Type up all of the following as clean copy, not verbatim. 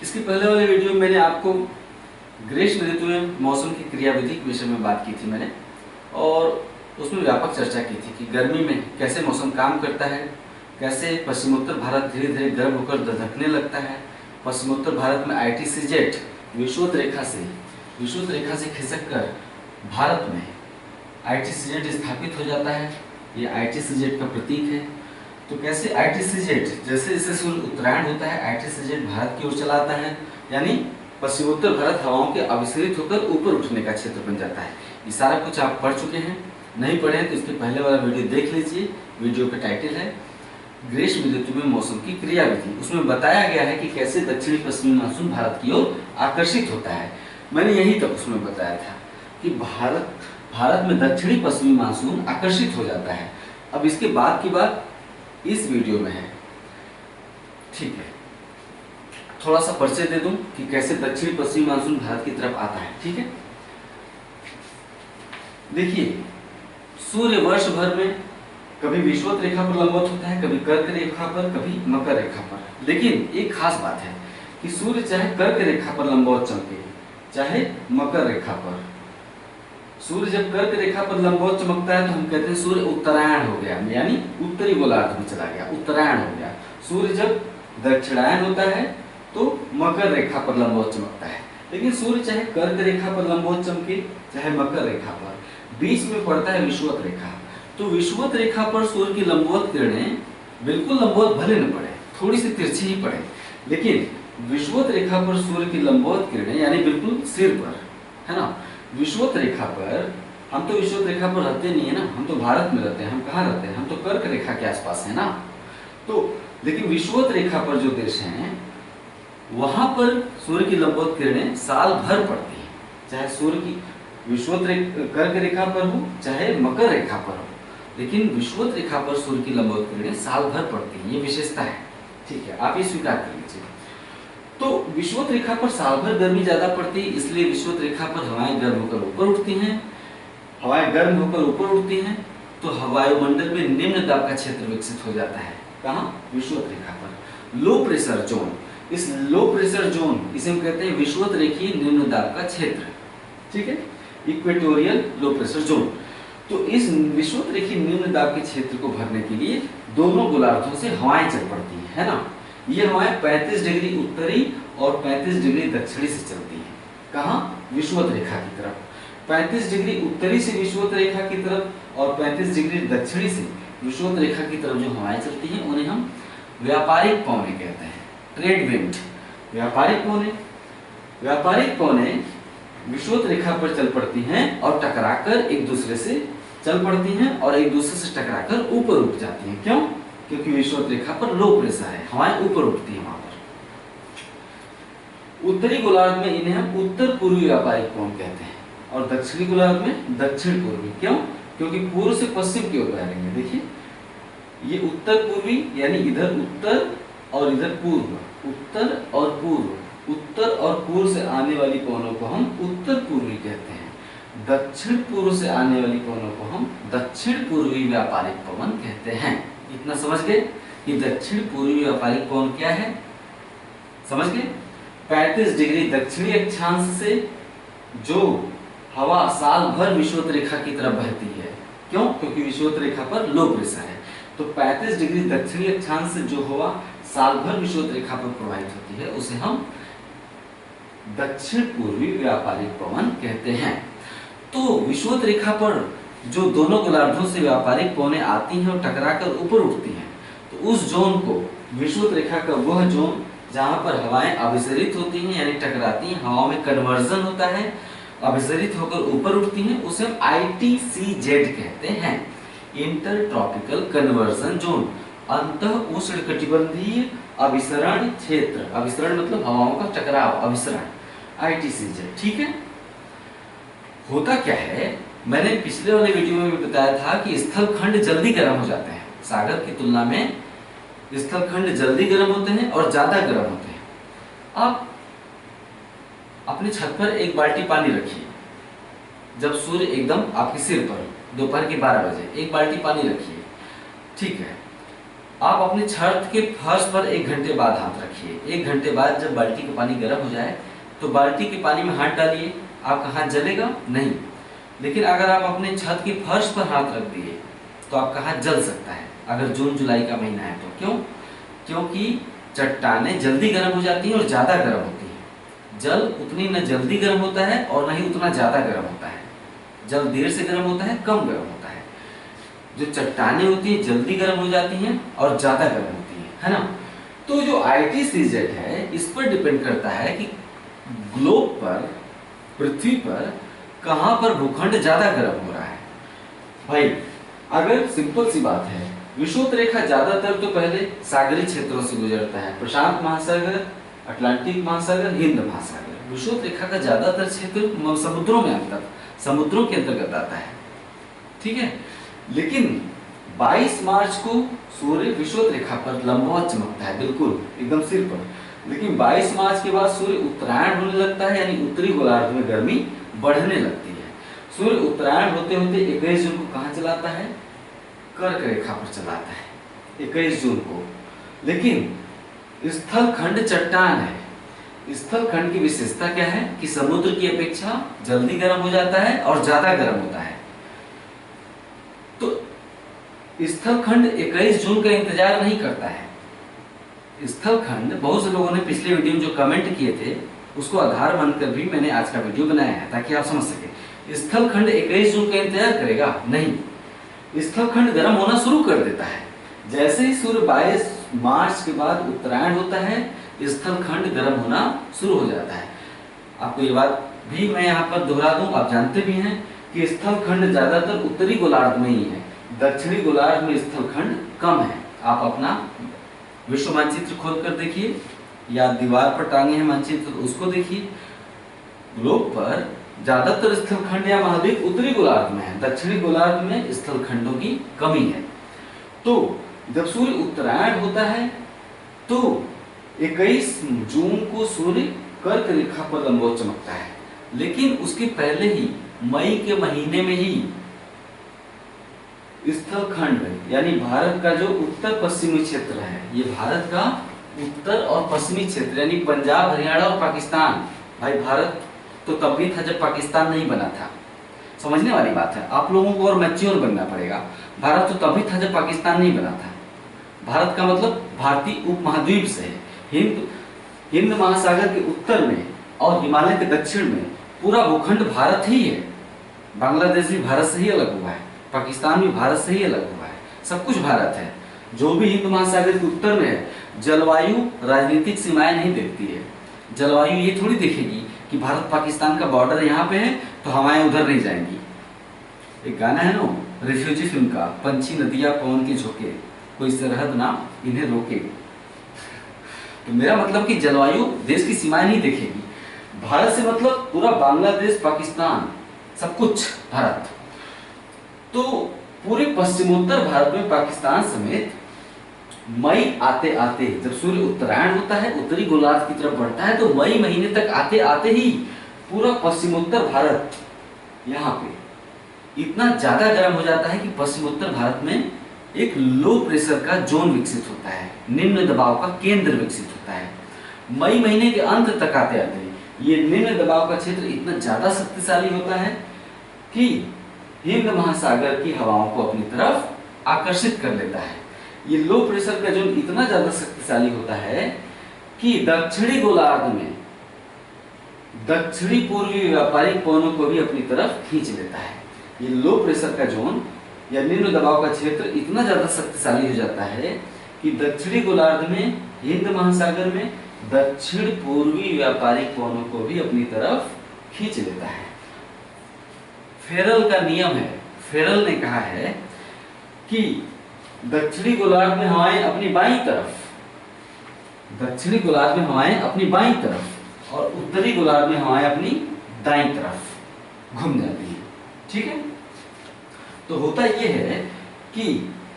इसके पहले वाले वीडियो में मैंने आपको ग्रीष्म ऋतु में मौसम की क्रियाविधि के विषय में बात की थी मैंने, और उसमें व्यापक चर्चा की थी कि गर्मी में कैसे मौसम काम करता है, कैसे पश्चिमोत्तर भारत धीरे धीरे गर्म होकर धधकने लगता है। पश्चिमोत्तर भारत में ITCZ विषुवत रेखा से खिसक कर भारत में ITCZ स्थापित हो जाता है। ये ITCZ का प्रतीक है। तो कैसे ITCZ, जैसे जैसे सूर्य उत्तरायण होता है ITCZ भारत की ओर चला आता है, यानी पश्चिमोत्तर भारत हवाओं के अभिसरित होकर ऊपर उठने का क्षेत्र बन जाता है। ये सारा कुछ आप पढ़ चुके हैं, नहीं पढ़े हैं तो इसके पहले वाला वीडियो देख लीजिए। वीडियो का टाइटल है ग्रीष्म ऋतु में मौसम की क्रियाविधि। उसमें बताया गया है कि कैसे दक्षिणी पश्चिमी मानसून भारत की ओर आकर्षित होता है। मैंने यही तक उसमें बताया था कि भारत में दक्षिणी पश्चिमी मानसून आकर्षित हो जाता है। अब इसके बाद की बात इस वीडियो में है, ठीक है। थोड़ा सा परिचय दे दूं कि कैसे दक्षिणी पश्चिमी मानसून भारत की तरफ आता है, ठीक है। देखिए, सूर्य वर्ष भर में कभी विषुवत रेखा पर लंबवत होता है, कभी कर्क रेखा पर, कभी मकर रेखा पर। लेकिन एक खास बात है कि सूर्य चाहे कर्क रेखा पर लंबवत चमके, चाहे मकर रेखा पर, सूर्य जब कर्क रेखा पर लंबवत चमकता है तो हम कहते हैं सूर्य उत्तरायण हो गया, यानी उत्तरी गोलार्ध में चला गया, उत्तरायण हो गया। सूर्य जब दक्षिणायन होता है तो मकर रेखा पर लंबवत चमकता है। लेकिन सूर्य चाहे कर्क रेखा पर लंबवत चमके, चाहे मकर रेखा पर, बीच में पड़ता है विषुवत रेखा। तो विषुवत रेखा पर सूर्य की लंबवत किरणें बिल्कुल लंबवत भले न पड़े, थोड़ी सी तिरछी ही पड़े, लेकिन विषुवत रेखा पर सूर्य की लंबवत किरणें यानी बिल्कुल सिर पर, है ना। विषुवत रेखा पर, हम तो विषुवत रेखा पर रहते नहीं है ना, हम तो भारत में रहते हैं। हम कहाँ रहते हैं? हम तो कर्क रेखा के आसपास है ना। तो लेकिन विषुवत रेखा पर जो देश हैं वहां पर सूर्य की लंबवत किरणें साल भर पड़ती हैं, चाहे सूर्य की विषुवत कर्क रेखा पर हो, चाहे मकर रेखा पर हो, लेकिन विषुवत रेखा पर सूर्य की लंबवत किरणें साल भर पड़ती हैं। ये विशेषता है, ठीक है, आप ये स्वीकार कर लीजिए। तो विषुवत रेखा पर साल भर गर्मी ज्यादा पड़ती है, इसलिए विषुवत रेखा पर हवाएं गर्म होकर ऊपर उठती हैं। हवाएं गर्म होकर ऊपर उठती हैं तो वायुमंडल में निम्न दाब का क्षेत्र विकसित हो जाता है। कहाँ? विषुवत रेखा पर। लो प्रेशर जोन, इस लो प्रेशर जोन इसे हम कहते हैं विषुवत रेखीय निम्न दाब का क्षेत्र, ठीक है, इक्वेटोरियल लो प्रेशर जोन। तो इस विषुवत रेखीय निम्न दाब के क्षेत्र को भरने के लिए दोनों गोलार्धों से हवाएं चल पड़ती है ना। ये हवाएं 35 डिग्री उत्तरी और 35 डिग्री दक्षिणी से चलती हैं। कहाँ? विषुवत रेखा की तरफ। 35 डिग्री उत्तरी से विषुवत रेखा की तरफ और 35 डिग्री दक्षिणी से विषुवत रेखा की तरफ जो हवाएं चलती हैं उन्हें हम व्यापारिक पवनें कहते हैं, ट्रेड विंड। व्यापारिक पवनें विषुवत रेखा पर चल पड़ती हैं और टकराकर एक दूसरे से चल पड़ती हैं और एक दूसरे से टकराकर ऊपर उठ जाती हैं। क्यों? क्योंकि विषुवत रेखा पर लो प्रेशर है, हवाएं ऊपर उठती हैं वहां पर। उत्तरी गोलार्ध में इन्हें हम उत्तर पूर्वी व्यापारिक पवन कहते हैं और दक्षिणी गोलार्ध में दक्षिण पूर्वी। क्यों? क्योंकि पूर्व से पश्चिम की ओर बह रही है। देखिए, ये उत्तर पूर्वी यानी इधर उत्तर और इधर पूर्व, उत्तर और पूर्व, उत्तर और पूर्व से आने वाली पवनों को हम उत्तर पूर्वी कहते हैं। दक्षिण पूर्व से आने वाली पवनों को हम दक्षिण पूर्वी व्यापारिक पवन कहते हैं। इतना समझ गए कि दक्षिण पूर्वी व्यापारिक पवन क्या है? समझ गए? 35 डिग्री दक्षिणी अक्षांश से जो हवा साल भर विषुवत रेखा की तरफ बहती है। क्यों? क्योंकि विषुवत रेखा पर लो प्रेशर है। तो 35 डिग्री दक्षिणी अक्षांश से जो हवा साल भर विषुवत रेखा पर प्रवाहित होती है उसे हम दक्षिण पूर्वी व्यापारिक पवन कहते हैं। तो विषुवत रेखा पर जो दोनों गोलार्धों से व्यापारिक पवनें आती हैं और टकराकर ऊपर उठती हैं, तो उस जोन को, विषुवत रेखा का वह जोन जहां पर हवाएं अभिसरित होती हैं यानी टकराती हैं, हवाओं में कन्वर्जन होता है, अभिसरित होकर ऊपर उठती हैं, उसे हम ITCZ कहते हैं, इंटर ट्रॉपिकल कन्वर्जन जोन, अंतः उष्णकटिबंधीय अभिसरण क्षेत्र। अभिसरण मतलब हवाओं का टकराव, अभिसरण, ITCZ, ठीक है। होता क्या है, मैंने पिछले वाले वीडियो में भी बताया था कि स्थलखंड जल्दी गर्म हो जाते हैं, सागर की तुलना में स्थलखंड जल्दी गर्म होते हैं और ज्यादा गर्म होते हैं। आप अपनी छत पर एक बाल्टी पानी रखिए, जब सूर्य एकदम आपके सिर पर, दोपहर के 12 बजे एक बाल्टी पानी रखिए, ठीक है। आप अपने छत के फर्श पर 1 घंटे बाद हाथ रखिए। 1 घंटे बाद जब बाल्टी का पानी गर्म हो जाए तो बाल्टी के पानी में हाथ डालिए, आपका हाथ जलेगा नहीं। लेकिन अगर आप अपने छत के फर्श पर हाथ रख दिए तो आपका हाथ जल सकता है, अगर जून जुलाई का महीना है तो। क्यों? क्योंकि चट्टानें जल्दी गर्म हो जाती हैं और ज़्यादा गर्म होती हैं। जल उतनी न जल्दी गर्म होता है और न ही उतना ज़्यादा गर्म होता है। जल देर से गर्म होता है, कम गर्म होता है। जो चट्टानें होती हैं जल्दी गर्म हो जाती हैं और ज़्यादा गर्म होती हैं, है ना। तो जो ITCZ है इस पर डिपेंड करता है कि ग्लोब पर, पृथ्वी पर कहाँ पर भूखंड ज़्यादा गर्म हो रहा है। भाई अगर सिंपल सी बात है, विषुवत रेखा ज्यादातर तो पहले सागरीय क्षेत्रों से गुजरता है, प्रशांत महासागर, अटलांटिक महासागर, हिंद महासागर। विषुवत रेखा का ज्यादातर क्षेत्र समुद्रों में आता, समुद्रों के अंतर्गत आता है, ठीक है। लेकिन 22 मार्च को सूर्य विषुवत रेखा पर लंबवत चमकता है, बिल्कुल एकदम सिर पर। लेकिन 22 मार्च के बाद सूर्य उत्तरायण होने लगता है, यानी उत्तरी गोलार्ध में गर्मी बढ़ने लगती है। सूर्य उत्तरायण होते होते 21 जून को कहाँ चलाता है? कर्क रेखा पर चलाता है 21 जून को। लेकिन स्थल खंड चट्टान है। स्थल खंड की विशेषता क्या है कि समुद्र की अपेक्षा जल्दी गर्म हो जाता है और ज्यादा गर्म होता है। तो स्थल खंड 21 जून का इंतजार नहीं करता है। स्थल खंड, बहुत से लोगों ने पिछले वीडियो में जो कमेंट किए थे उसको आधार मानकर भी मैंने आज का वीडियो बनाया है ताकि आप समझ सके। स्थल खंड 21 जून का इंतजार करेगा नहीं, स्थलखंड गर्म होना शुरू कर देता है। जैसे ही सूर्य 22 मार्च के बाद उत्तरायण होता है, स्थलखंड गर्म होना शुरू हो जाता है। आपको ये बात भी मैं यहाँ पर दोहरा दूं, आप जानते भी हैं कि स्थलखंड ज्यादातर उत्तरी गोलार्ध में ही है, दक्षिणी गोलार्ध में स्थलखंड कम है। आप अपना विश्व मानचित्र खोल कर देखिए या दीवार पर टांगे हैं मानचित्र तो उसको देखिए। ग्लोब पर ज्यादातर स्थलखंड या महाद्वीप उत्तरी गोलार्ध में है, दक्षिणी गोलार्ध में स्थलखंडों की कमी है। तो जब सूर्य उत्तरायण होता है तो 21 जून को सूर्य कर्क रेखा पर लंबवत चमकता है। लेकिन उसके पहले ही मई के महीने में ही स्थलखंड यानी भारत का जो उत्तर पश्चिमी क्षेत्र है, ये भारत का उत्तर और पश्चिमी क्षेत्र यानी पंजाब, हरियाणा और पाकिस्तान। भाई भारत तो तब भी था जब पाकिस्तान नहीं बना था, समझने वाली बात है। आप लोगों को और मैच्योर बनना पड़ेगा। भारत तो तभी था जब पाकिस्तान नहीं बना था। भारत का मतलब भारतीय उपमहाद्वीप से है। हिंद महासागर के उत्तर में और हिमालय के दक्षिण में पूरा भूखंड भारत ही है। बांग्लादेश भी भारत से ही अलग हुआ है, पाकिस्तान भी भारत से ही अलग हुआ है, सब कुछ भारत है। जो भी हिंद महासागर के उत्तर में है, जलवायु राजनीतिक सीमाएं नहीं देखती है। जलवायु ये थोड़ी देखेगी कि भारत पाकिस्तान का बॉर्डर यहाँ पे है तो हवाएं उधर नहीं जाएंगी। एक गाना है ना रिफ्यूजी फिल्म का, पंछी नदियां पवन के झोंके, कोई सरहद ना इन्हें रोके। तो मेरा मतलब कि जलवायु देश की सीमाएं नहीं देखेगी। भारत से मतलब पूरा बांग्लादेश, पाकिस्तान, सब कुछ भारत। तो पूरे पश्चिमोत्तर भारत में पाकिस्तान समेत मई आते आते जब सूर्य उत्तरायण होता है, उत्तरी गोलार्ध की तरफ बढ़ता है, तो मई महीने तक आते आते ही पूरा पश्चिमोत्तर भारत यहाँ पे इतना ज्यादा गर्म हो जाता है कि पश्चिमोत्तर भारत में एक लो प्रेशर का जोन विकसित होता है, निम्न दबाव का केंद्र विकसित होता है। मई महीने के अंत तक आते आते ये निम्न दबाव का क्षेत्र इतना ज्यादा शक्तिशाली होता है कि हिंद महासागर की हवाओं को अपनी तरफ आकर्षित कर लेता है। ये लो प्रेशर का जोन इतना ज्यादा शक्तिशाली होता है कि दक्षिणी गोलार्ध में दक्षिणी पूर्वी व्यापारिक पवनों को भी अपनी तरफ खींच लेता है। ये लो प्रेशर का जोन या निम्न दबाव का क्षेत्र इतना ज्यादा शक्तिशाली हो जाता है कि दक्षिणी गोलार्ध में, हिंद महासागर में दक्षिण पूर्वी व्यापारिक पवनों को भी अपनी तरफ खींच लेता है। फेरल का नियम है, फेरल ने कहा है कि दक्षिणी गोलार्ध में हवाएं अपनी बाईं तरफ, दक्षिणी गोलार्ध में हवाएं अपनी बाईं तरफ और उत्तरी गोलार्ध में हवाएं अपनी दाईं तरफ घूम जाती हैं। ठीक है, तो होता यह है कि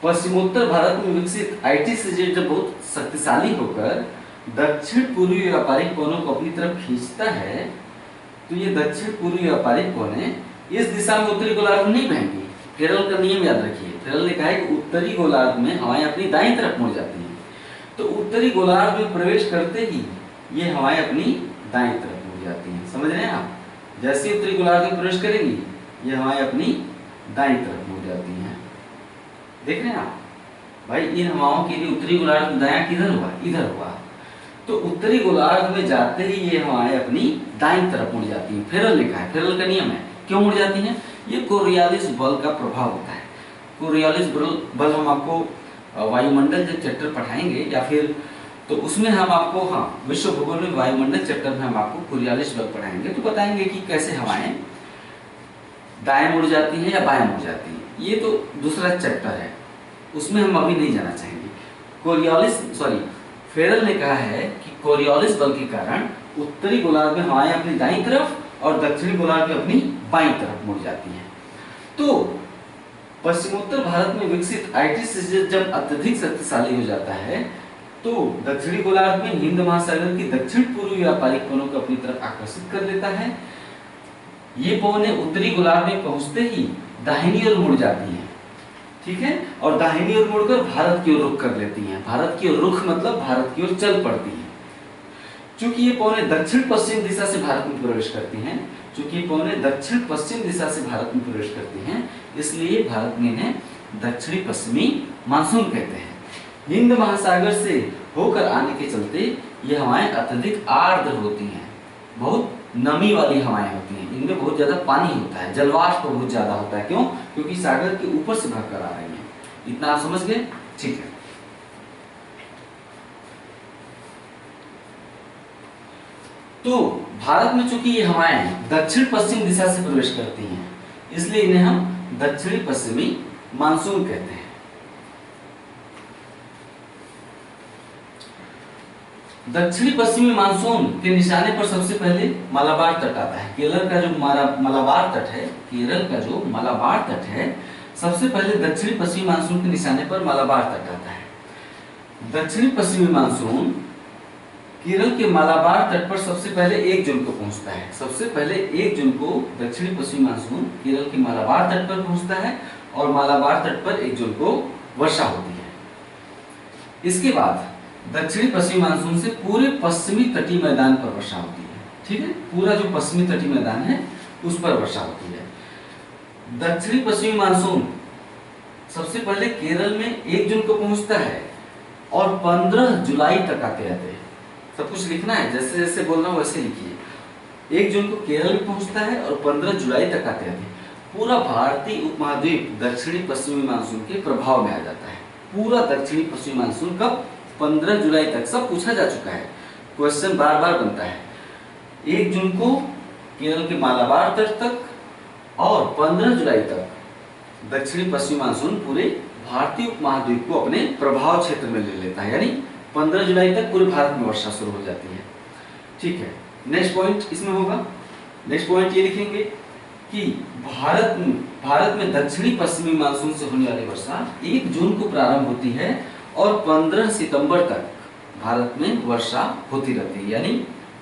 पश्चिमोत्तर भारत में विकसित ITCZ जब बहुत शक्तिशाली होकर दक्षिण पूर्वी व्यापारिक कोनों को अपनी तरफ खींचता है, तो ये दक्षिण पूर्वी व्यापारिक कोने इस दिशा में उत्तरी गोलार्ध में नहीं बहेंगी। फेरल का नियम याद रखिए, फेरल ने कहा है कि उत्तरी गोलार्ध में हवाएं अपनी दाईं तरफ मुड़ जाती हैं। तो उत्तरी गोलार्ध में प्रवेश करते ही ये हवाएं अपनी दाईं तरफ मुड़ जाती हैं। समझ रहे हैं आप? जैसे ही उत्तरी गोलार्ध में प्रवेश करेंगी ये हवाएं अपनी दाईं तरफ मुड़ जाती हैं। देख रहे हैं आप भाई, इन हवाओं के लिए उत्तरी गोलार्ध में दायां किधर हुआ? इधर हुआ। तो उत्तरी गोलार्ध में जाते ही ये हवाएं अपनी दाईं तरफ मुड़ जाती हैं। फेरल लिखा है, फेरल का नियम है। क्यों मुड़ जाती हैं? ये कोरियोलिस बल का प्रभाव होता है। कोरियोलिस बल हम आपको वायुमंडल जब चैप्टर पढ़ाएंगे या फिर तो उसमें हम आपको विश्व भूगोल में वायुमंडल चैप्टर में हम आपको कोरियोलिस बल पढ़ाएंगे, तो बताएंगे कि कैसे हवाएं दाएं मुड़ जाती हैं या बाएं मुड़ जाती हैं। ये तो दूसरा चैप्टर है, उसमें हम अभी नहीं जाना चाहेंगे। फेरल ने कहा है कि कोरियोलिस बल के कारण उत्तरी गोलार्ध में हवाएं अपनी दाईं तरफ और दक्षिणी गोलार्ध में अपनी बाईं तरफ मुड़ जाती हैं। तो पश्चिमोत्तर भारत में विकसित आईटी सिस्टम जब अत्यधिक शक्तिशाली हो जाता है तो दक्षिणी गोलार्ध में हिंद महासागर की दक्षिण पूर्वी व्यापारिक पवनों को अपनी तरफ आकर्षित कर लेता है। ये पवनें उत्तरी गोलार्ध में पहुंचते ही दाहिनी ओर मुड़ जाती हैं, ठीक है, और दाहिनी ओर मुड़कर भारत की ओर रुख कर लेती हैं। भारत की ओर रुख मतलब भारत की ओर चल पड़ती हैं। चूंकि ये पवनें दक्षिण पश्चिम दिशा से भारत में प्रवेश करती हैं, इसलिए भारत में इन्हें दक्षिणी पश्चिमी मानसून कहते हैं। हिंद महासागर से होकर आने के चलते ये हवाएं अत्यधिक आर्द्र होती हैं, बहुत नमी वाली हवाएं होती हैं, इनमें बहुत ज्यादा पानी होता है, जलवाष्प बहुत ज्यादा होता है। क्यों? क्योंकि सागर के ऊपर से बहकर आ रही हैं। इतना आप समझ गए? ठीक है। तो भारत में चूंकि ये हवाएं दक्षिण पश्चिम दिशा से प्रवेश करती हैं, इसलिए इन्हें हम दक्षिणी पश्चिमी मानसून कहते हैं। दक्षिणी पश्चिमी मानसून के निशाने पर सबसे पहले मलाबार तट आता है। केरल का जो मलाबार तट है, सबसे पहले दक्षिणी पश्चिमी मानसून के निशाने पर मलाबार तट आता है। दक्षिणी पश्चिमी मानसून केरल के मलाबार तट पर सबसे पहले 1 जून को पहुंचता है। सबसे पहले 1 जून को दक्षिणी पश्चिमी मानसून केरल के मलाबार तट पर पहुंचता है और मलाबार तट पर 1 जून को वर्षा होती है। इसके बाद दक्षिणी पश्चिमी मानसून से पूरे पश्चिमी तटीय मैदान पर वर्षा होती है, ठीक है, पूरा जो पश्चिमी तटीय मैदान है उस पर वर्षा होती है। दक्षिणी पश्चिमी मानसून सबसे पहले केरल में 1 जून को पहुंचता है और 15 जुलाई तक आते रहते हैं। सब कुछ लिखना है, जैसे जैसे बोल रहा हूँ वैसे लिखिए। 1 जून को केरल में पहुंचता है और 15 जुलाई तक आते रहते हैं। पूरा भारतीय उपमहाद्वीप दक्षिणी पश्चिमी मानसून के प्रभाव में आ जाता है। पूरा दक्षिणी पश्चिमी मानसून कब? 15 जुलाई तक। सब पूछा जा चुका है, क्वेश्चन बार बार बनता है। 1 जून को केरल के मालाबार तट तक और 15 जुलाई तक दक्षिणी पश्चिमी मानसून पूरे भारतीय उपमहाद्वीप को अपने प्रभाव क्षेत्र में ले लेता है, यानी 15 जुलाई तक पूरे भारत में वर्षा शुरू हो जाती है। ठीक है, नेक्स्ट पॉइंट इसमें होगा। नेक्स्ट पॉइंट ये लिखेंगे कि भारत में दक्षिणी पश्चिमी मानसून से होने वाली वर्षा 1 जून को प्रारंभ होती है और 15 सितंबर तक भारत में वर्षा होती रहती है, यानी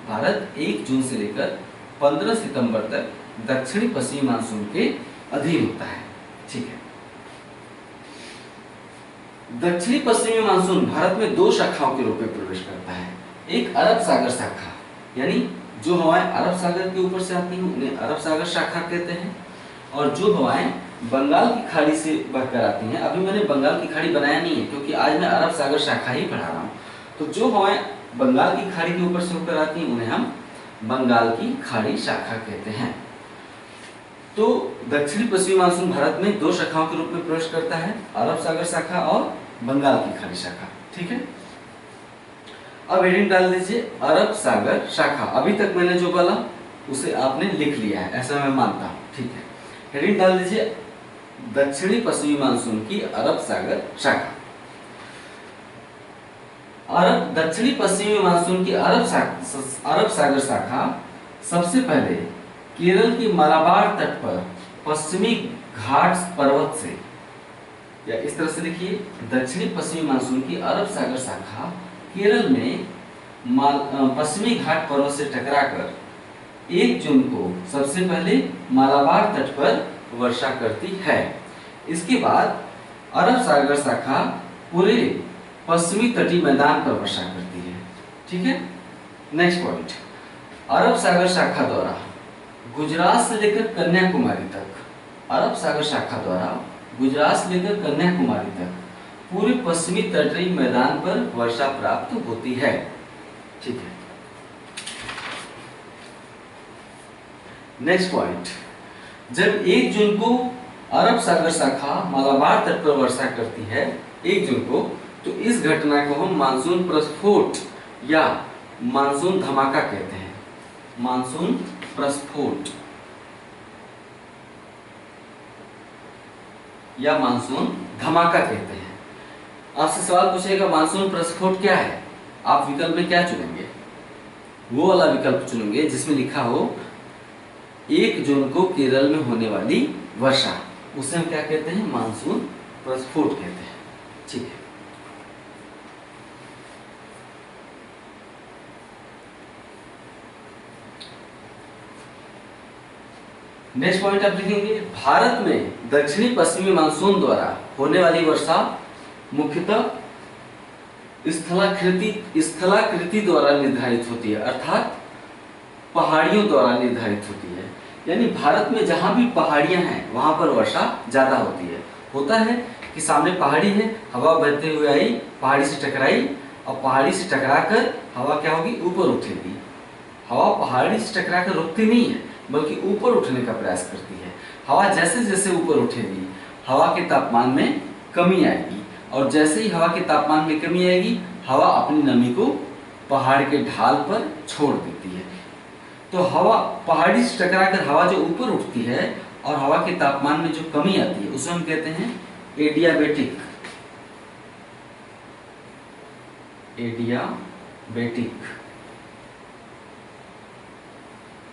भारत 1 जून से लेकर 15 सितंबर तक दक्षिणी पश्चिमी मानसून के अधीन होता है। ठीक है, दक्षिणी पश्चिमी मानसून भारत में 2 शाखाओं के रूप में प्रवेश करता है। एक अरब सागर शाखा, यानी जो हवाएं अरब सागर के ऊपर से आती हैं उन्हें अरब सागर शाखा कहते हैं, और जो हवाएं बंगाल की खाड़ी से बहकर आती हैं, अभी मैंने बंगाल की खाड़ी बनाया नहीं है क्योंकि आज मैं अरब सागर शाखा ही पढ़ा रहा हूँ, तो जो हवाएं बंगाल की खाड़ी के ऊपर से होकर आती हैं उन्हें हम बंगाल की खाड़ी शाखा कहते हैं। तो दक्षिणी पश्चिमी मानसून भारत में 2 शाखाओं के रूप में प्रवेश करता है, अरब सागर शाखा और बंगाल की खाड़ी शाखा। ठीक है, अब हेडिंग डाल दीजिए अरब सागर शाखा। अभी तक मैंने जो बोला उसे आपने लिख लिया है, ऐसा मैं मानता हूँ। ठीक है, हेडिंग डाल दीजिए दक्षिणी पश्चिमी मानसून की अरब सागर शाखा। दक्षिणी पश्चिमी मानसून की अरब सागर शाखा सबसे पहले केरल की मलाबार तट पर पश्चिमी घाट्स पर्वत से, या इस तरह से लिखिए, दक्षिणी पश्चिमी मानसून की अरब सागर शाखा केरल में पश्चिमी घाट पर्वत से टकराकर 1 जून को सबसे पहले मलाबार तट पर वर्षा करती है। इसके बाद अरब सागर शाखा पूरे पश्चिमी तटीय मैदान पर वर्षा करती है। ठीक है, नेक्स्ट पॉइंट, अरब सागर शाखा द्वारा गुजरात से लेकर कन्याकुमारी तक, अरब सागर शाखा द्वारा गुजरात से लेकर कन्याकुमारी तक पूरे पश्चिमी तटीय मैदान पर वर्षा प्राप्त होती है। ठीक है, नेक्स्ट पॉइंट, जब 1 जून को अरब सागर शाखा मालाबार तट पर वर्षा करती है 1 जून को, तो इस घटना को हम मानसून प्रस्फोट या मानसून धमाका कहते हैं। मानसून प्रस्फोट या मानसून धमाका कहते हैं। आपसे सवाल पूछेगा मानसून प्रस्फोट क्या है, आप विकल्प में क्या चुनेंगे? वो वाला विकल्प चुनेंगे जिसमें लिखा हो 1 जून को केरल में होने वाली वर्षा, उसे हम क्या कहते हैं? मानसून प्रस्फोट कहते हैं। ठीक है, नेक्स्ट पॉइंट आप लिखेंगे, भारत में दक्षिणी पश्चिमी मानसून द्वारा होने वाली वर्षा मुख्यतः स्थलाकृति द्वारा निर्धारित होती है, अर्थात पहाड़ियों द्वारा निर्धारित होती है। यानी भारत में जहां भी पहाड़ियां हैं वहां पर वर्षा ज्यादा होती है। होता है कि सामने पहाड़ी है, हवा बहते हुए आई, पहाड़ी से टकराई, और पहाड़ी से टकराकर हवा क्या होगी? ऊपर उठेगी। हवा पहाड़ी से टकराकर रुकती नहीं है, बल्कि ऊपर उठने का प्रयास करती है। हवा जैसे जैसे ऊपर उठेगी, हवा के तापमान में कमी आएगी, और जैसे ही हवा के तापमान में कमी आएगी, हवा अपनी नमी को पहाड़ के ढाल पर छोड़ देती है। तो हवा पहाड़ी से टकराकर हवा जो ऊपर उठती है और हवा के तापमान में जो कमी आती है, उसे हम कहते हैं एडियाबेटिक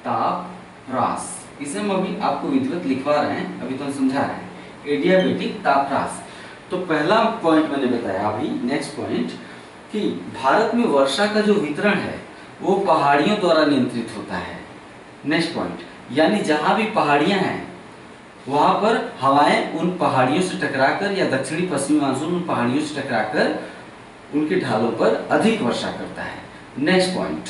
ताप ह्रास। इसे हम अभी आपको विधिवत लिखवा रहे हैं, अभी तो हम समझा रहे हैं, एडियाबेटिक ताप ह्रास। तो पहला पॉइंट मैंने बताया अभी, नेक्स्ट पॉइंट, कि भारत में वर्षा का जो वितरण है वो पहाड़ियों द्वारा नियंत्रित होता है। नेक्स्ट पॉइंट, यानी जहां भी पहाड़ियां हैं वहां पर हवाएं उन पहाड़ियों से टकराकर, या दक्षिणी पश्चिमी मानसून उन पहाड़ियों से टकराकर उनके ढालों पर अधिक वर्षा करता है। नेक्स्ट पॉइंट,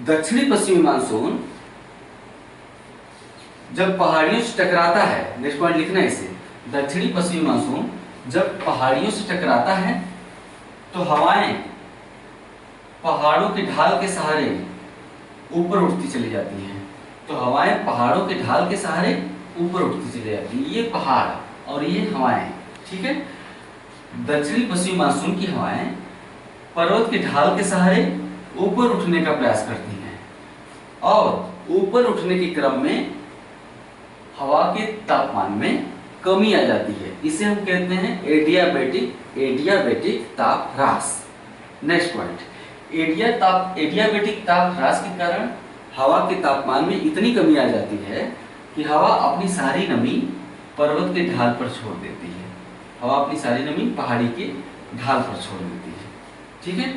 दक्षिणी पश्चिमी मानसून जब पहाड़ियों से टकराता है, नेक्स्ट पॉइंट लिखना है इसे, दक्षिणी पश्चिमी मानसून जब पहाड़ियों से टकराता है तो हवाएं पहाड़ों के ढाल के सहारे ऊपर उठती चली जाती हैं। तो हवाएं पहाड़ों के ढाल के सहारे ऊपर उठती चली जाती है। ये पहाड़ और ये हवाएं, ठीक है। दक्षिणी पश्चिमी मानसून की हवाएं पर्वत के ढाल के सहारे ऊपर उठने का प्रयास करती हैं, और ऊपर उठने के क्रम में हवा के तापमान में कमी आ जाती है। इसे हम कहते हैं एडियाबेटिक ताप ह्रास। नेक्स्ट पॉइंट, एडियाबेटिक ताप ह्रास के कारण हवा के तापमान में इतनी कमी आ जाती है कि हवा अपनी सारी नमी पर्वत के ढाल पर छोड़ देती है। हवा अपनी सारी नमी पहाड़ी के ढाल पर छोड़ देती है, ठीक है।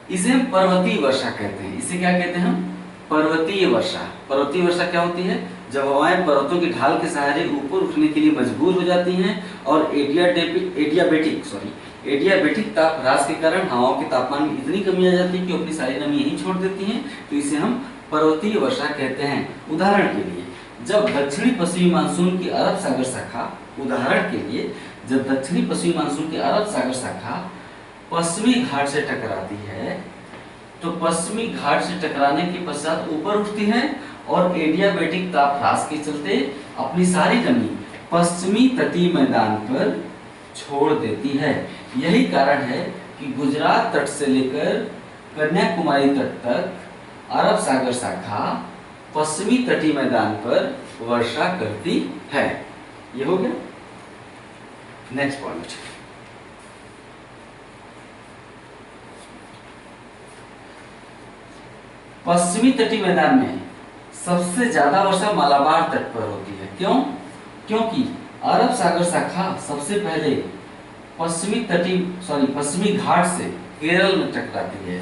इसे हम पर्वतीय वर्षा कहते हैं। इसे क्या कहते हैं हम? पर्वतीय वर्षा। पर्वतीय वर्षा क्या होती है? जब हवाएं पर्वतों के ढाल के सहारे ऊपर उठने के लिए मजबूर हो जाती हैं और एडियाबेटिक ताप ह्रास के कारण हवाओं के तापमान में इतनी कमी आ जाती है कि अपनी सारी नमी यहीं छोड़ देती हैं, तो इसे हम पर्वतीय वर्षा कहते हैं। उदाहरण के लिए, जब दक्षिणी पश्चिमी मानसून की अरब सागर शाखा, उदाहरण के लिए जब दक्षिणी पश्चिमी मानसून की अरब सागर शाखा पश्चिमी घाट से टकराती है, तो पश्चिमी घाट से टकराने के पश्चात ऊपर उठती है और एडियाबेटिक ताप ह्रास के चलते अपनी सारी नमी पश्चिमी तटीय मैदान पर छोड़ देती है। यही कारण है कि गुजरात तट से लेकर कन्याकुमारी तट तक अरब सागर शाखा पश्चिमी तटीय मैदान पर वर्षा करती है। ये हो गया। नेक्स्ट पॉइंट, पश्चिमी तटीय मैदान में सबसे ज्यादा वर्षा मालाबार तट पर होती है। क्यों? क्योंकि अरब सागर शाखा सबसे पहले पश्चिमी घाट से केरल में टकराती है।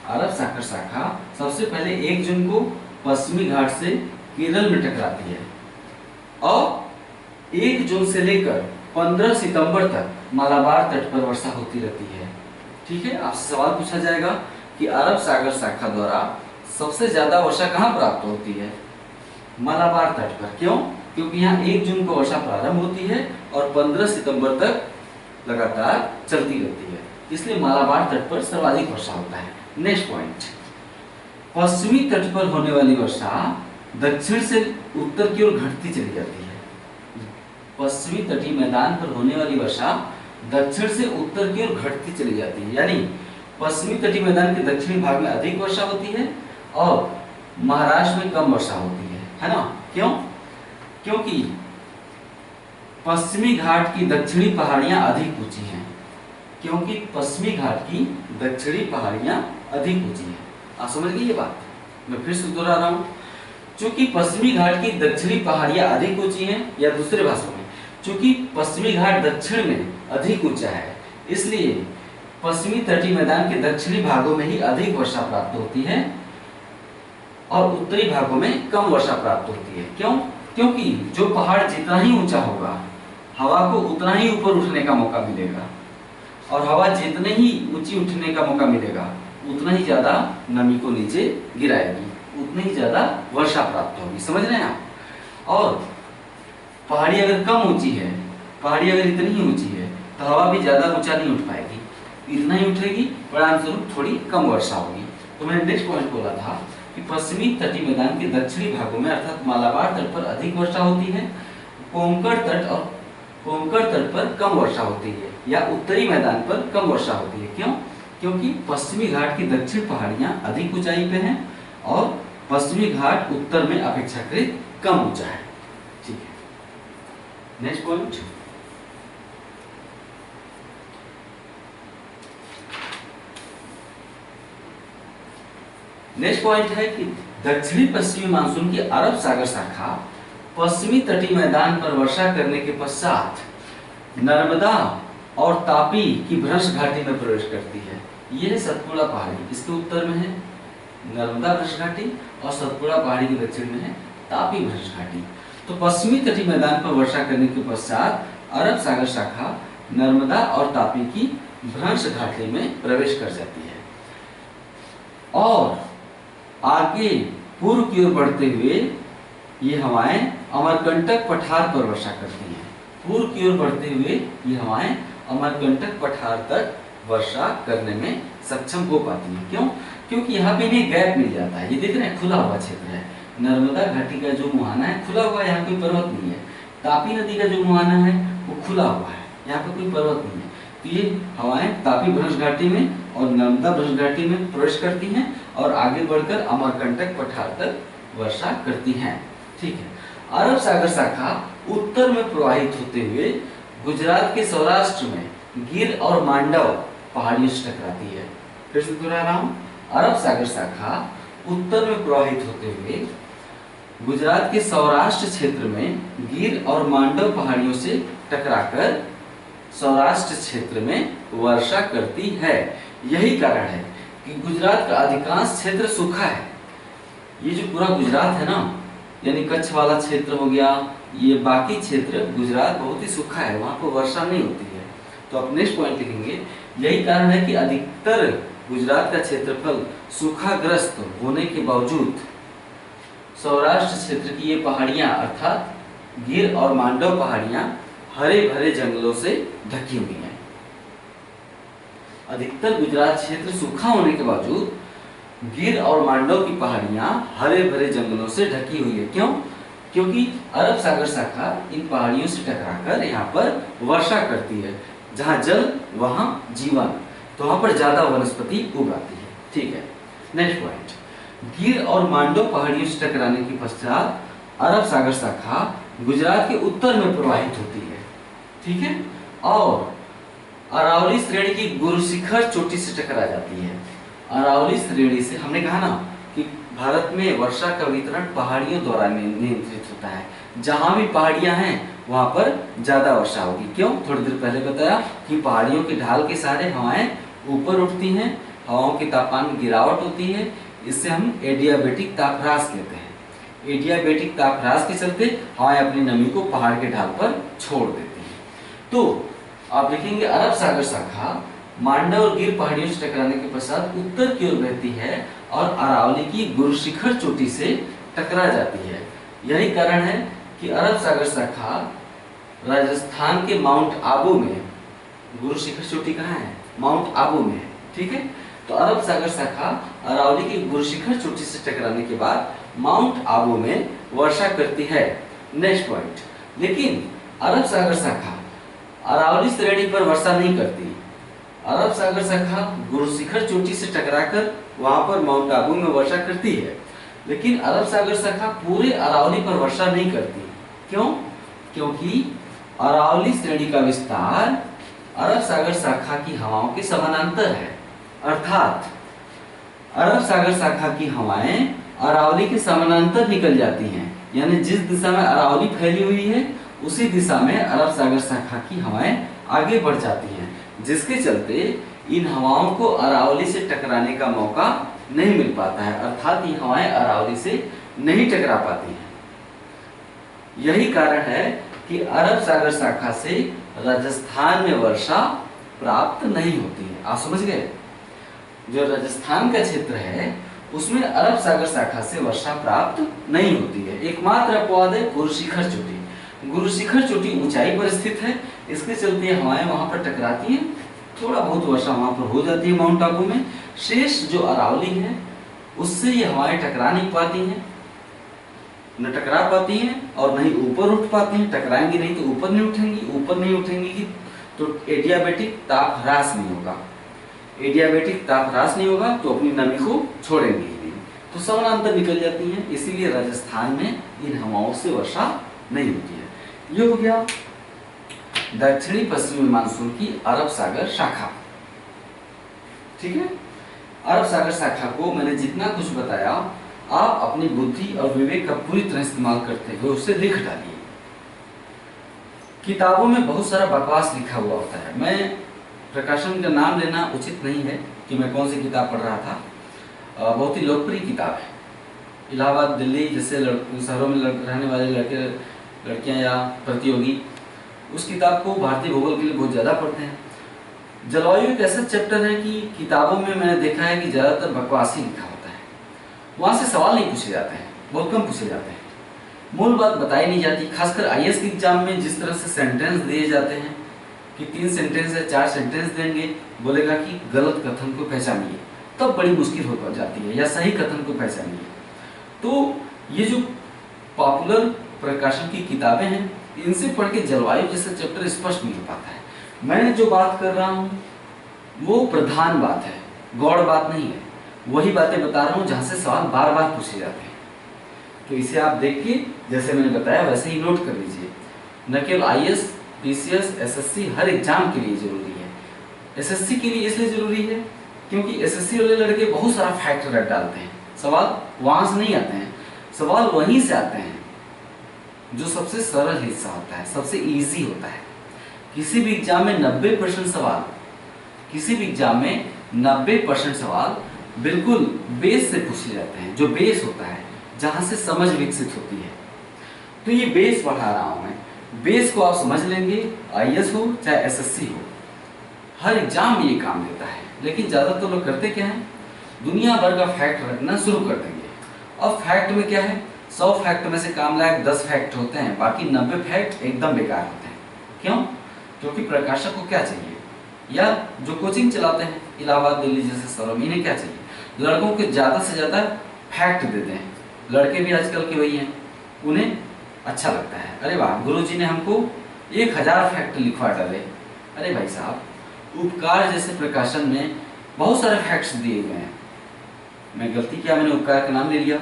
अरब सागर शाखा सबसे पहले 1 जून को पश्चिमी घाट से केरल में टकराती है और 1 जून से लेकर 15 सितंबर तक मालाबार तट पर वर्षा होती रहती है। ठीक है, आपसे सवाल पूछा जाएगा कि अरब सागर शाखा द्वारा सबसे ज्यादा वर्षा कहाँ प्राप्त होती है? मालाबार तट पर। क्यों? क्योंकि यहाँ 1 जून को वर्षा प्रारंभ होती है और 15 सितंबर तक लगातार चलती रहती है, इसलिए मालाबार तट पर सर्वाधिक वर्षा होता है। नेक्स्ट पॉइंट, पश्चिमी तट पर होने वाली वर्षा दक्षिण से उत्तर की ओर घटती चली जाती है। पश्चिमी तटीय मैदान पर होने वाली वर्षा दक्षिण से उत्तर की ओर घटती चली जाती है, यानी पश्चिमी तटीय मैदान के दक्षिणी भाग में अधिक वर्षा होती है और महाराष्ट्र में कम वर्षा होती है ना? क्यों? क्योंकि पश्चिमी घाट की दक्षिणी पहाड़ियां अधिक ऊंची हैं। क्योंकि पश्चिमी घाट की दक्षिणी पहाड़ियां अधिक ऊंची हैं। आप समझ गए ये बात? मैं फिर से दोहरा रहा हूं, चूंकि पश्चिमी घाट की दक्षिणी पहाड़ियां अधिक ऊंची हैं, या दूसरे भाषा में चूंकि पश्चिमी घाट दक्षिण में अधिक ऊंचा है, इसलिए पश्चिमी तटीय मैदान के दक्षिणी भागों में ही अधिक वर्षा प्राप्त होती है और उत्तरी भागों में कम वर्षा प्राप्त होती है। क्यों? क्योंकि जो पहाड़ जितना ही ऊंचा होगा, हवा को उतना ही ऊपर उठने का मौका मिलेगा, और हवा जितने ही ऊंची उठने का मौका मिलेगा उतना ही ज्यादा नमी को नीचे गिराएगी, उतनी ही ज्यादा वर्षा प्राप्त होगी। समझ रहे हैं आप? और पहाड़ी अगर कम ऊंची है, पहाड़ी अगर इतनी ही ऊंची है, तो हवा भी ज्यादा ऊंचा नहीं उठ पाएगी, इतना ही उठेगी, परिणाम स्वरूप थोड़ी कम वर्षा होगी। तो मैंने नेक्स्ट पॉइंट बोला था कि पश्चिमी तटीय मैदान के दक्षिणी भागों में अर्थात मालाबार तट पर अधिक वर्षा होती है, कोंकण तट पर कम वर्षा होती है, या उत्तरी मैदान पर कम वर्षा होती है। क्यों? क्योंकि पश्चिमी घाट की दक्षिण पहाड़ियां अधिक ऊंचाई पे हैं और पश्चिमी घाट उत्तर में अपेक्षाकृत कम ऊंचा है। ठीक है, नेक्स्ट पॉइंट, है कि दक्षिणी पश्चिमी मानसून की अरब सागर शाखा पश्चिमी तटीय मैदान पर वर्षा करने के पश्चात नर्मदा और तापी की भ्रंश घाटी में प्रवेश करती है। यह सतपुड़ा पहाड़ी इसके उत्तर में है नर्मदा भ्रंश घाटी, और सतपुड़ा पहाड़ी के दक्षिण में है तापी भ्रंश घाटी। तो पश्चिमी तटीय मैदान पर वर्षा करने के पश्चात अरब सागर शाखा नर्मदा और तापी की भ्रंश घाटी में प्रवेश कर जाती है और आगे पूर्व की ओर बढ़ते हुए ये हवाएं अमरकंटक पठार पर वर्षा करती हैं। पूर्व की ओर बढ़ते हुए ये हवाएं अमरकंटक पठार तक वर्षा करने में सक्षम हो पाती हैं। क्यों? क्योंकि यहाँ पे इन्हें गैप मिल जाता है। ये देख रहे हैं, खुला हुआ क्षेत्र है। नर्मदा घाटी का जो मुहाना है खुला हुआ है, यहाँ कोई पर्वत नहीं है। तापी नदी का जो मुहाना है वो खुला हुआ है, यहाँ पे कोई पर्वत नहीं है। तो ये हवाएं तापी भ्रंश घाटी में और नर्मदा भ्रंश घाटी में प्रवेश करती हैं और आगे बढ़कर अमरकंटक पठार तक वर्षा करती हैं। ठीक है, अरब सागर शाखा उत्तर में प्रवाहित होते हुए गुजरात के सौराष्ट्र में गिर और मांडव पहाड़ियों से टकराती है। फिर से दोहरा रहा हूं, अरब सागर शाखा उत्तर में प्रवाहित होते हुए गुजरात के सौराष्ट्र क्षेत्र में गिर और मांडव पहाड़ियों से टकराकर सौराष्ट्र क्षेत्र में वर्षा करती है। यही कारण है कि गुजरात का अधिकांश क्षेत्र सूखा है। ये जो पूरा गुजरात है ना, यानी कच्छ वाला क्षेत्र हो गया, ये बाकी क्षेत्र गुजरात बहुत ही सूखा है, वहां पर वर्षा नहीं होती है। तो आप नेक्स्ट पॉइंट लिखेंगे, यही कारण है कि अधिकतर गुजरात का क्षेत्रफल सूखाग्रस्त होने के बावजूद सौराष्ट्र क्षेत्र की ये पहाड़ियां अर्थात गिर और मांडव पहाड़ियां हरे भरे जंगलों से ढकी हुई हैं। अधिकतर गुजरात क्षेत्र सूखा होने के बावजूद गिर और मांडव की पहाड़ियां हरे भरे जंगलों से ढकी हुई है। क्यों? क्योंकि अरब सागर शाखा इन पहाड़ियों से टकराकर यहाँ पर वर्षा करती है। जहाँ जल वहाँ जीवन, तो वहाँ पर ज्यादा वनस्पति उगाती है। ठीक है, नेक्स्ट पॉइंट, गिर और मांडव पहाड़ियों से टकराने के पश्चात अरब सागर शाखा गुजरात के उत्तर में प्रवाहित होती है। ठीक है, और अरावली श्रेणी की गुरु शिखर चोटी से टकरा जाती है। अरावली श्रेणी से हमने कहा ना कि भारत में वर्षा का वितरण पहाड़ियों द्वारा नियंत्रित होता है। जहां भी पहाड़ियां हैं वहां पर ज्यादा वर्षा होगी। क्यों? थोड़ी देर पहले बताया कि पहाड़ियों के ढाल के सहारे हवाएं ऊपर उठती हैं, हवाओं के तापमान में गिरावट होती है, इससे हम एडियाबेटिक तापह्रास कहते हैं। एडियाबेटिक तापह्रास के चलते हवाएं अपनी नमी को पहाड़ के ढाल पर छोड़ देती हैं। तो आप देखेंगे अरब सागर शाखा मांडव और गिर पहाड़ियों से टकराने के पश्चात उत्तर की ओर बहती है और अरावली की गुरु शिखर चोटी से टकरा जाती है। यही कारण है कि अरब सागर शाखा राजस्थान के माउंट आबू में, गुरु शिखर चोटी कहाँ है? माउंट आबू में है, ठीक है। तो अरब सागर शाखा अरावली की गुरु शिखर चोटी से टकराने के बाद माउंट आबू में वर्षा करती है। नेक्स्ट पॉइंट, लेकिन अरब सागर शाखा अरावली श्रेणी पर वर्षा नहीं करती। अरब सागर शाखा गुरु शिखर चोटी से टकराकर वहां पर माउंट आबू में वर्षा करती है, लेकिन अरब सागर शाखा पूरे अरावली पर वर्षा नहीं करती। क्यों? क्योंकि अरावली श्रेणी का विस्तार अरब सागर शाखा की हवाओं के समानांतर है, अर्थात अरब सागर शाखा की हवाएं अरावली के समानांतर निकल जाती हैं, यानी जिस दिशा में अरावली फैली हुई है उसी दिशा में अरब सागर शाखा की हवाएं आगे बढ़ जाती हैं, जिसके चलते इन हवाओं को अरावली से टकराने का मौका नहीं मिल पाता है, अर्थात ये हवाएं अरावली से नहीं टकरा पाती हैं। यही कारण है कि अरब सागर शाखा से राजस्थान में वर्षा प्राप्त नहीं होती है। आप समझ गए? जो राजस्थान का क्षेत्र है उसमें अरब सागर शाखा से वर्षा प्राप्त नहीं होती है। एकमात्र अपवाद है गुरु शिखर चोटी। गुरु शिखर चोटी ऊंचाई पर स्थित है, इसके चलते हवाएं वहां पर टकराती हैं, थोड़ा बहुत वर्षा वहां पर हो जाती है माउंट आबू में। शेष जो अरावली है उससे ये हवाएं टकरा नहीं पाती हैं, न टकरा पाती हैं और न ही ऊपर उठ पाती हैं। टकराएंगी नहीं तो ऊपर नहीं उठेंगी, ऊपर नहीं उठेंगी तो एडियाबेटिक ताप ह्रास नहीं होगा। एडियाबेटिक ताप ह्रास नहीं होगा तो अपनी नमी को छोड़ेंगी नहीं, तो समानांतर निकल जाती हैं। इसीलिए राजस्थान में इन हवाओं से वर्षा नहीं होती है। ये हो गया दक्षिणी पश्चिमी मानसून की अरब सागर शाखा, ठीक है। अरब सागर शाखा को मैंने जितना कुछ बताया आप अपनी बुद्धि और विवेक का पूरी तरह इस्तेमाल करते हुए उसे लिख डालिए। किताबों में बहुत सारा बकवास लिखा हुआ होता है। मैं प्रकाशन का नाम लेना उचित नहीं है कि मैं कौन सी किताब पढ़ रहा था। बहुत ही लोकप्रिय किताब है। इलाहाबाद, दिल्ली जैसे शहरों में रहने वाले लड़के लड़कियां या प्रतियोगी उस किताब को भारतीय भूगोल के लिए बहुत ज़्यादा पढ़ते हैं। जलवायु एक ऐसा चैप्टर है कि किताबों में मैंने देखा है कि ज़्यादातर बकवास ही लिखा होता है। वहाँ से सवाल नहीं पूछे जाते हैं, बहुत कम पूछे जाते हैं, मूल बात बताई नहीं जाती। खासकर आईएएस के एग्जाम में जिस तरह से सेंटेंस दिए जाते हैं कि 3 सेंटेंस या 4 सेंटेंस देंगे, बोलेगा कि गलत कथन को पहचानिए, तब बड़ी मुश्किल हो जाती है, या सही कथन को पहचानिए। तो ये जो पॉपुलर प्रकाशन की किताबें हैं इनसे पढ़ के जलवायु जैसा चैप्टर स्पष्ट नहीं हो पाता है। मैं जो बात कर रहा हूँ वो प्रधान बात है, गौड़ बात नहीं है। वही बातें बता रहा हूँ जहाँ से सवाल बार बार पूछे जाते हैं। तो इसे आप देख के जैसे मैंने बताया वैसे ही नोट कर लीजिए। न केवल आईएएस, पीसीएस, एसएससी हर एग्जाम के लिए जरूरी है। एसएससी के लिए इसलिए जरूरी है क्योंकि एसएससी वाले लड़के बहुत सारा फैक्ट रट डालते हैं। सवाल वहां से नहीं आते हैं, सवाल वहीं से आते हैं जो सबसे सरल हिस्सा होता है, सबसे इजी होता है। किसी भी एग्जाम में 90% सवाल, किसी भी एग्जाम में 90% सवाल बिल्कुल बेस से पूछे जाते हैं, जो बेस होता है जहां से समझ विकसित होती है। तो ये बेस पढ़ा रहा हूं मैं। बेस को आप समझ लेंगे, आईएएस हो चाहे एसएससी हो, हर एग्जाम में ये काम देता है। लेकिन ज्यादातर लोग करते क्या है, दुनिया भर का फैक्ट रखना शुरू कर देंगे। अब फैक्ट में क्या है, 100 फैक्ट में से काम लायक 10 फैक्ट होते हैं, बाकी 90 फैक्ट एकदम बेकार होते हैं। क्यों? क्योंकि प्रकाशक को क्या चाहिए, या जो कोचिंग चलाते हैं इलाहाबाद, दिल्ली जैसे शहरों में, इन्हें क्या चाहिए, लड़कों को ज़्यादा से ज़्यादा फैक्ट देते हैं। लड़के भी आजकल के वही हैं, उन्हें अच्छा लगता है, अरे वाह गुरुजी ने हमको 1000 फैक्ट लिखवा डाले। अरे भाई साहब, उपकार जैसे प्रकाशन में बहुत सारे फैक्ट्स दिए हुए हैं। मैं गलती किया, मैंने उपकार का नाम ले लिया।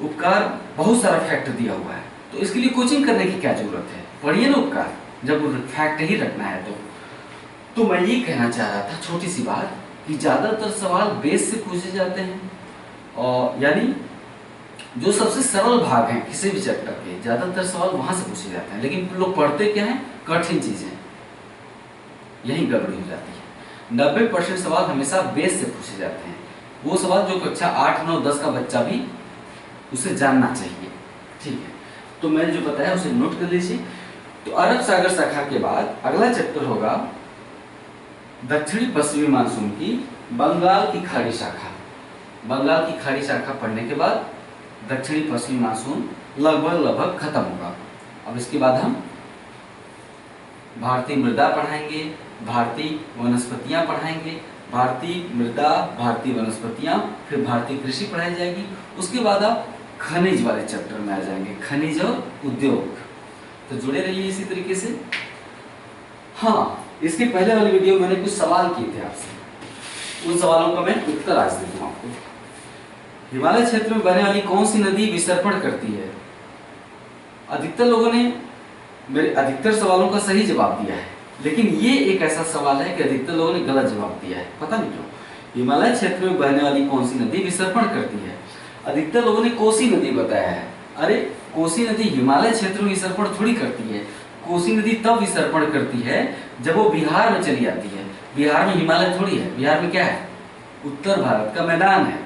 उपकार बहुत सारा फैक्ट दिया हुआ है, तो इसके लिए कोचिंग करने की क्या जरूरत है, पढ़िए ना उपकार, जब फैक्ट ही रखना है तो मैं ये कहना चाह रहा था, छोटी सी बात, कि ज़्यादातर सवाल बेस से पूछे जाते हैं, और यानी जो सबसे सरल भाग हैं किसी भी चैप्टर के, ज़्यादातर सवाल वहाँ से पूछे जाते हैं। लेकिन लोग पढ़ते क्या हैं, कठिन चीज़ें, यही गड़बड़ी हो जाती है। 90% सवाल हमेशा बेस से पूछे जाते हैं, वो सवाल जो कक्षा 8, 9, 10 का बच्चा भी उसे जानना चाहिए। ठीक है, तो मैंने जो बताया उसे नोट कर लीजिए। तो अरब सागर शाखा के बाद अगला चैप्टर होगा दक्षिणी पश्चिमी मानसून की बंगाल की खाड़ी शाखा। बंगाल की खाड़ी शाखा पढ़ने के बाद दक्षिणी पश्चिमी मानसून लगभग खत्म होगा। अब इसके बाद हम भारतीय मृदा पढ़ाएंगे, भारतीय वनस्पतियां पढ़ाएंगे, भारतीय मृदा, भारतीय वनस्पतियां, फिर भारतीय कृषि पढ़ाई जाएगी। उसके बाद आप खनिज वाले चैप्टर में आ जाएंगे, खनिज और उद्योग। तो जुड़े रहिए इसी तरीके से। हाँ, इसके पहले वाली वीडियो में मैंने कुछ सवाल किए थे आपसे, उन सवालों का मैं उत्तर आज देता हूं आपको। हिमालय क्षेत्र में बहने वाली कौन सी नदी विसर्पण करती है? अधिकतर लोगों ने मेरे अधिकतर सवालों का सही जवाब दिया है, लेकिन ये एक ऐसा सवाल है कि अधिकतर लोगों ने गलत जवाब दिया है, पता नहीं क्यों। हिमालय क्षेत्र में बहने वाली कौन सी नदी विसर्पण करती है? अधिकतर लोगों ने कोसी नदी बताया है। अरे कोसी नदी हिमालय क्षेत्र में विसर्पण थोड़ी करती है। कोसी नदी तब विसर्पण करती है जब वो बिहार में चली जाती है। बिहार में हिमालय थोड़ी है, बिहार में क्या है? उत्तर भारत का मैदान है।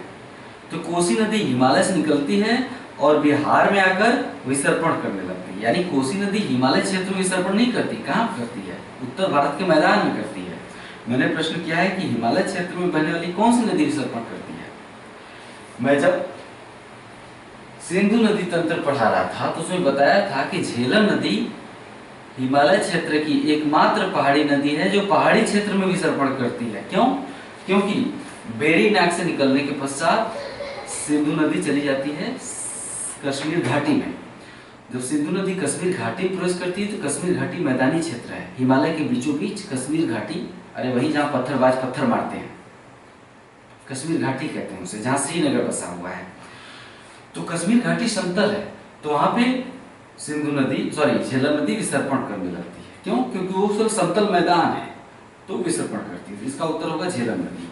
तो कोसी नदी हिमालय से निकलती है और बिहार में आकर विसर्पण करने लगती है। यानी कोसी नदी हिमालय क्षेत्र में विसर्पण नहीं करती, कहाँ करती है? उत्तर भारत के मैदान में करती है। मैंने प्रश्न किया है कि हिमालय क्षेत्र में बहने वाली कौन सी नदी विसर्पण करती है? मैं जब सिंधु नदी तंत्र पढ़ा रहा था तो उसमें बताया था कि झेलम नदी हिमालय क्षेत्र की एकमात्र पहाड़ी नदी है जो पहाड़ी क्षेत्र में विसर्पण करती है। क्यों? क्योंकि बेरी नाग से निकलने के पश्चात सिंधु नदी चली जाती है कश्मीर घाटी में। जब सिंधु नदी कश्मीर घाटी में प्रवेश करती है तो कश्मीर घाटी मैदानी क्षेत्र है, हिमालय के बीचों बीच कश्मीर घाटी, अरे वहीं जहाँ पत्थरबाज पत्थर मारते हैं, कश्मीर घाटी कहते हैं उसे, जहाँ श्रीनगर बसा हुआ है। तो कश्मीर घाटी समतल है, तो वहां पे सिंधु नदी झेलम नदी विसर्पण करने लगती है। क्यों? क्योंकि वो सिर्फ समतल मैदान है तो विसर्पण करती है। इसका उत्तर होगा झेलम नदी।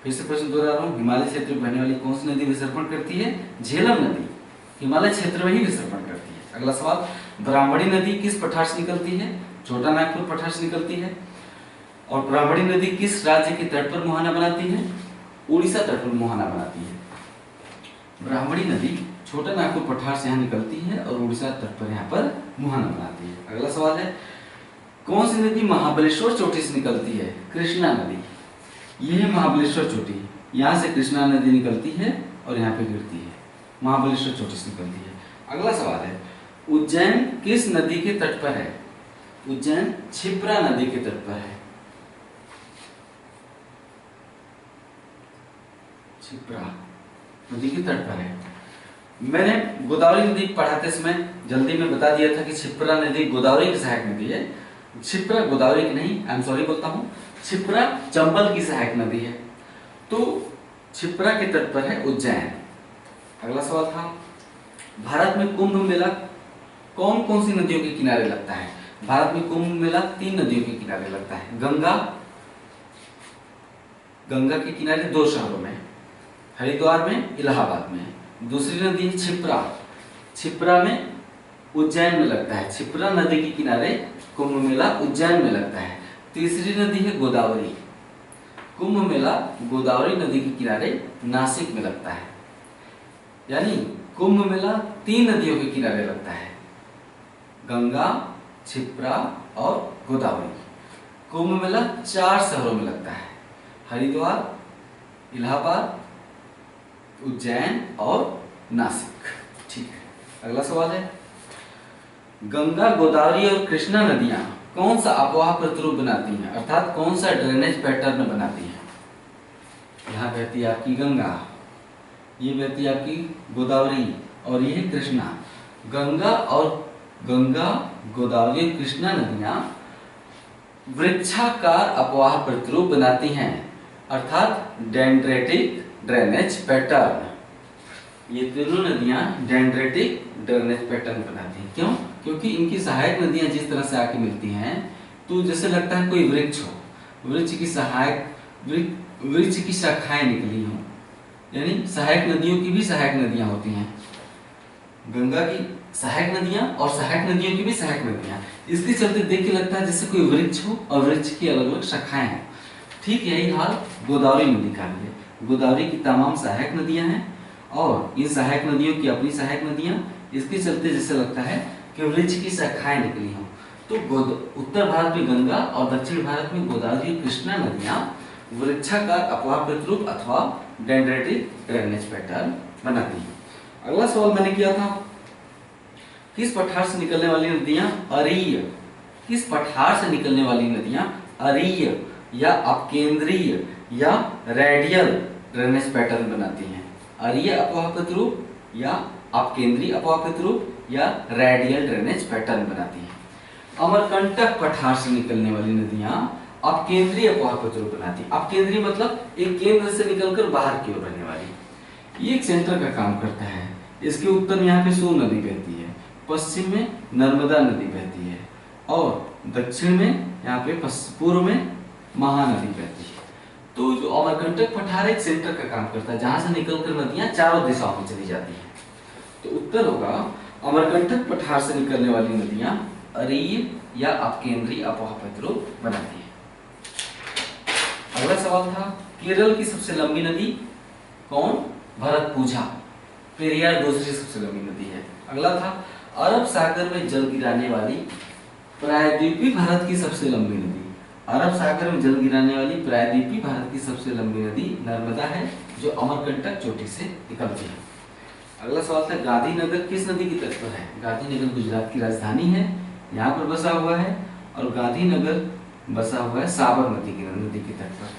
फिर से प्रश्न दोहरा रहा हूँ, हिमालय क्षेत्र में बहने वाली कौन सी नदी विसर्पण करती है? झेलम नदी हिमालय क्षेत्र में ही विसर्पण करती है। अगला सवाल, ब्राह्मणी नदी किस पठार से निकलती है? छोटा नागपुर पठार से निकलती है। और ब्राह्मणी नदी किस राज्य के तट पर मुहाना बनाती है? उड़ीसा तट पर मुहाना बनाती है। ब्राह्मणी नदी छोटा नागपुर पठार से यहाँ निकलती है और उड़ीसा तट पर यहाँ पर मुहाना बनाती है। अगला सवाल है, कौन सी नदी महाबलेश्वर चोटी से निकलती है? कृष्णा नदी। यह है महाबलेश्वर चोटी, यहाँ से कृष्णा नदी निकलती है और यहाँ पे गिरती है, महाबलेश्वर चोटी से निकलती है। अगला सवाल है, उज्जैन किस नदी के तट पर है? उज्जैन क्षिप्रा नदी के तट पर है। क्षिप्रा नदी के तट पर है। मैंने गोदावरी नदी पढ़ाते समय जल्दी में बता दिया था कि क्षिप्रा नदी गोदावरी की सहायक नदी है। क्षिप्रा गोदावरी की नहीं, आई एम सॉरी बोलता हूँ, क्षिप्रा चंबल की सहायक नदी है। तो क्षिप्रा के तट पर है उज्जैन। अगला सवाल था, भारत में कुंभ मेला कौन कौन सी नदियों के किनारे लगता है? भारत में कुंभ मेला 3 नदियों के किनारे लगता है। गंगा के किनारे 2 शहरों में, हरिद्वार में, इलाहाबाद में। दूसरी नदी है क्षिप्रा, क्षिप्रा में उज्जैन में लगता है। क्षिप्रा नदी के किनारे कुंभ मेला उज्जैन में लगता है। तीसरी नदी है गोदावरी, कुंभ मेला गोदावरी नदी के किनारे नासिक में लगता है। यानी कुंभ मेला 3 नदियों के किनारे लगता है, गंगा, क्षिप्रा और गोदावरी। कुंभ मेला 4 शहरों में लगता है, हरिद्वार, इलाहाबाद, उज्जैन और नासिक। ठीक है। अगला सवाल है, गंगा, गोदावरी और कृष्णा नदियां कौन सा अपवाह प्रतिरूप बनाती हैं, अर्थात कौन सा ड्रेनेज पैटर्न बनाती हैं? यहाँ बहती है आपकी गंगा, ये बहती है आपकी गोदावरी और ये है कृष्णा। गंगा, गोदावरी और कृष्णा नदियां वृक्षाकार अपवाह प्रतिरूप बनाती हैं, अर्थात डेंड्रेटिक ड्रेनेज पैटर्न। ये तीनों नदियां डेंड्रेटिक ड्रेनेज पैटर्न बनाती हैं। क्यों? क्योंकि इनकी सहायक नदियां जिस तरह से आके मिलती हैं तो जैसे लगता है कोई वृक्ष हो, वृक्ष की शाखाएं निकली हो, यानी सहायक नदियों की भी सहायक नदियां होती हैं। गंगा की सहायक नदियां और सहायक नदियों की भी सहायक नदियां। इसके चलते देख के लगता है जैसे कोई वृक्ष हो और वृक्ष की अलग अलग शाखाएं हैं। ठीक यही हाल गोदावरी नदी का भी है। गोदावरी की तमाम सहायक नदियां हैं और इन सहायक नदियों की अपनी सहायक नदियां, इसके चलते जैसे लगता है कि वृक्ष की शाखाएं निकली हों। तो उत्तर भारत में गंगा और दक्षिण भारत में गोदावरी कृष्णा नदियां वृक्षाकार अपवाह प्रतिरूप अथवा डेंड्रेटिक ड्रेनेज पैटर्न बनाती हैं। अगला सवाल मैंने किया था, किस पठार से निकलने वाली नदियां अरीय, किस पठार से निकलने वाली नदियां अरीय या अपकेंद्रीय या रेडियल ड्रेनेज पैटर्न बनाती हैं? अरीय अपवाह प्रतिरूप या अपकेंद्रीय अपवाह प्रतिरूप या रेडियल ड्रेनेज पैटर्न बनाती हैं। अमरकंटक पठार से निकलने वाली नदियां अपकेंद्रीय अपवाह प्रतिरूप बनाती हैं। अपकेंद्रीय मतलब एक केंद्र से निकलकर बाहर की ओर बहने वाली। ये एक सेंटर का काम करता है। इसके उत्तर में यहाँ पे सोन नदी बहती है, पश्चिम में नर्मदा नदी बहती है और दक्षिण में यहाँ पे पूर्व में महानदी बहती है। तो जो अमरकंटक पठार एक सेंटर का काम करता है, जहां से निकलकर नदियां चारों दिशाओं में चली जाती हैं। तो उत्तर होगा अमरकंटक पठार से निकलने वाली नदियां अरीय या अपकेंद्रीय अपवाह प्रतिरूप बनाती है। अगला सवाल था, केरल की सबसे लंबी नदी कौन? भरतपुझा। पेरियार दूसरी सबसे लंबी नदी है। अगला था, अरब सागर में जल गिराने वाली प्रायद्वीपीय भारत की सबसे लंबी नदी। अरब सागर में जल गिराने वाली प्रायद्वीपीय भारत की सबसे लंबी नदी नर्मदा है, जो अमरकंटक चोटी से निकलती है। अगला सवाल था, गांधीनगर किस नदी की तट पर है? गांधीनगर गुजरात की राजधानी है, यहाँ पर बसा हुआ है और गांधीनगर बसा हुआ है साबरमती की नदी के तट पर।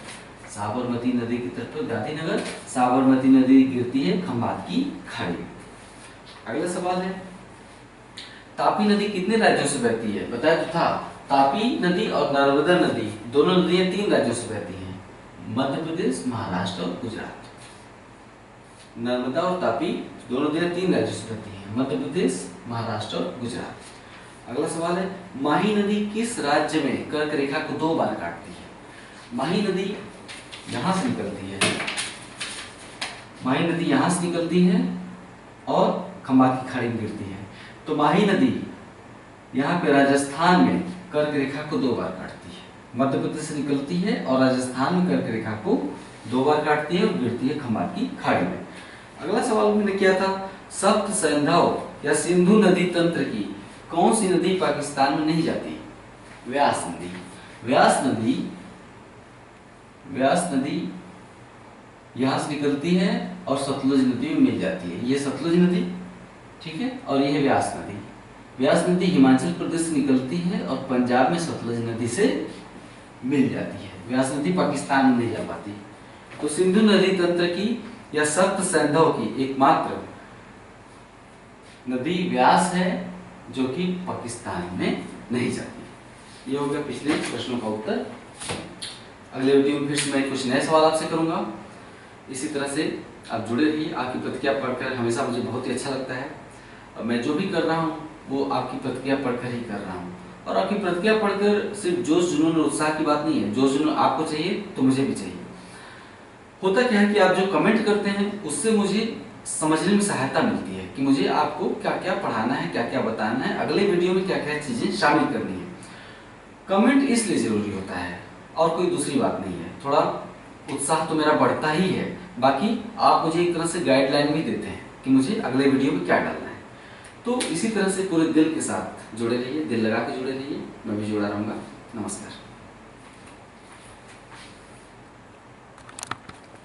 साबरमती नदी के तट पर गांधीनगर, साबरमती नदी गिरती है खंभात की खाड़ी में। अगला सवाल है, तापी नदी कितने राज्यों से बहती है? बताया तो था, तापी नदी और नर्मदा नदी दोनों नदियां 3 राज्यों से बहती हैं, मध्य प्रदेश, महाराष्ट्र और गुजरात। नर्मदा और तापी दोनों नदियां 3 राज्यों से बहती हैं, मध्य प्रदेश, महाराष्ट्र और गुजरात। अगला सवाल है, माही नदी किस राज्य में कर्क रेखा को 2 बार काटती है? माही नदी यहां से निकलती है, माही नदी यहां से निकलती है और खंभात की खाड़ी में गिरती है। तो माही नदी यहाँ पे राजस्थान में कर्क रेखा को 2 बार काटती है, मध्य प्रदेश से निकलती है और राजस्थान में कर्क रेखा को 2 बार काटती है और गिरती है खंभात की खाड़ी में। अगला सवाल मैंने किया था, सप्त सैंधव या सिंधु नदी तंत्र की कौन सी नदी पाकिस्तान में नहीं जाती? व्यास नदी। व्यास नदी यहाँ से निकलती है और सतलुज नदी में मिल जाती है। ये सतलुज नदी, ठीक है, और ये है व्यास नदी। व्यास नदी हिमाचल प्रदेश से निकलती है और पंजाब में सतलुज नदी से मिल जाती है। व्यास नदी पाकिस्तान में नहीं जा पाती। तो सिंधु नदी तंत्र की या सप्त सैंधव की एकमात्र नदी व्यास है, जो कि पाकिस्तान में नहीं जाती। ये हो गया पिछले प्रश्नों का उत्तर। अगले वीडियो में फिर से मैं कुछ नए सवाल आपसे करूंगा। इसी तरह से आप जुड़े रहिए। आपकी प्रतिक्रिया पढ़कर हमेशा मुझे बहुत ही अच्छा लगता है और मैं जो भी कर रहा हूँ वो आपकी प्रतिक्रिया पढ़कर ही कर रहा हूँ। और आपकी प्रतिक्रिया पढ़कर सिर्फ जोश जुनून और उत्साह की बात नहीं है। जोश जुनून आपको चाहिए तो मुझे भी चाहिए। होता क्या है कि आप जो कमेंट करते हैं उससे मुझे समझने में सहायता मिलती है कि मुझे आपको क्या क्या पढ़ाना है, क्या क्या बताना है, अगले वीडियो में क्या क्या चीजें शामिल करनी है। कमेंट इसलिए जरूरी होता है और कोई दूसरी बात नहीं है। थोड़ा उत्साह तो मेरा बढ़ता ही है, बाकी आप मुझे एक तरह से गाइडलाइन भी देते हैं कि मुझे अगले वीडियो में क्या डालना है। तो इसी तरह से पूरे दिल के साथ जुड़े रहिए, दिल लगा के जुड़े रहिए। मैं भी जुड़ा रहूंगा। नमस्कार।